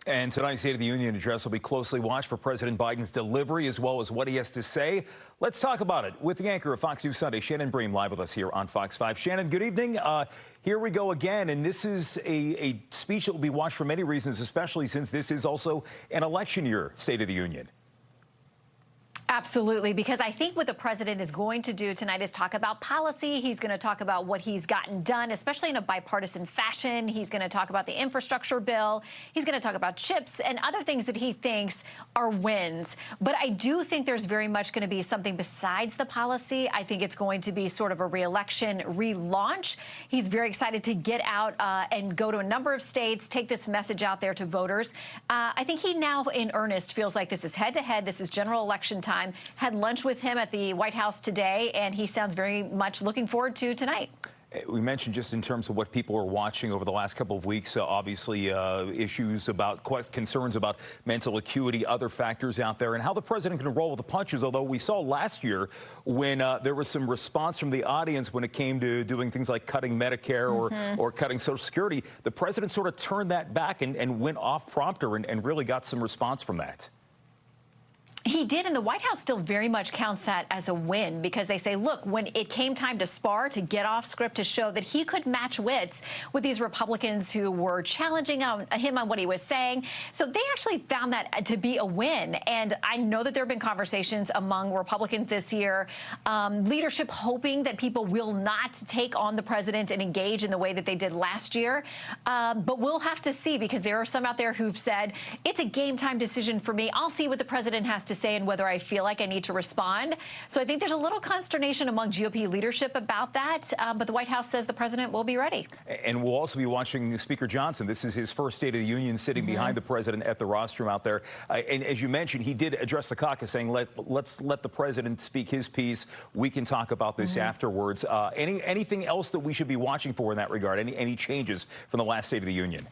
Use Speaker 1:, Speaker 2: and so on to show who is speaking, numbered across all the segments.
Speaker 1: And tonight's State of the Union address will be closely watched for President Biden's delivery as well as what he has to say. Let's talk about it with the anchor of Fox News Sunday, Shannon Bream, live with us here on Fox 5. Shannon, good evening. Here we go again, and this is a speech that will be watched for many reasons, especially since this is also an election year State of the Union.
Speaker 2: Absolutely, because I think what the president is going to do tonight is talk about policy. He's going to talk about what he's gotten done, especially in a bipartisan fashion. He's going to talk about the infrastructure bill. He's going to talk about chips and other things that he thinks are wins. But I do think there's very much going to be something besides the policy. I think it's going to be sort of a re-election relaunch. He's very excited to get out and go to a number of states, take this message out there to voters. I think he now, in earnest, feels like this is head-to-head. This is general election time. Had lunch with him at the White House today, and he sounds very much looking forward to tonight.
Speaker 1: We mentioned just in terms of what people are watching over the last couple of weeks, obviously issues about concerns about mental acuity, other factors out there, and how the president can roll with the punches. Although we saw last year when there was some response from the audience when it came to doing things like cutting Medicare or cutting Social Security, the president sort of turned that back and went off prompter and really got some response from that.
Speaker 2: He did, and the White House still very much counts that as a win because they say, look, when it came time to spar, to get off script, to show that he could match wits with these Republicans who were challenging him on what he was saying. So they actually found that to be a win. And I know that there have been conversations among Republicans this year, leadership hoping that people will not take on the president and engage in the way that they did last year. But we'll have to see, because there are some out there who've said, it's a game time decision for me. I'll see what the president has to say and whether I feel like I need to respond. So I think there's a little consternation among GOP leadership about that, but the White House says the president will be ready. And
Speaker 1: we'll also be watching Speaker Johnson. This is his first State of the Union sitting behind the president at the rostrum out there. And as you mentioned, he did address the caucus saying, let's let the president speak his piece. We can talk about this afterwards. Anything else that we should be watching for in that regard? Any changes from the last State of the Union?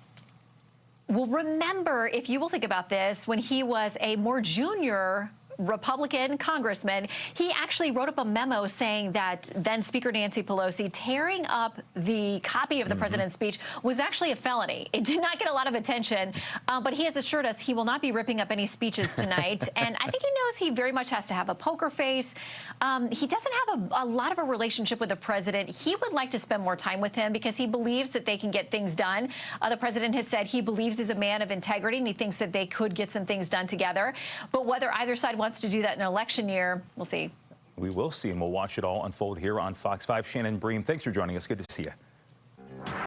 Speaker 2: Well, remember, if you will think about this, when he was a more junior Republican congressman, he actually wrote up a memo saying that then Speaker Nancy Pelosi tearing up the copy of the president's speech was actually a felony. It did not get a lot of attention, but he has assured us he will not be ripping up any speeches tonight. And I think he knows he very much has to have a poker face. He doesn't have a lot of a relationship with the president. He would like to spend more time with him because he believes that they can get things done. The president has said he believes he's a man of integrity and he thinks that they could get some things done together. But whether either side wants to do that in an election year, we'll see.
Speaker 1: We will see, and we'll watch it all unfold here on Fox 5. Shannon Bream, thanks for joining us. Good to see you.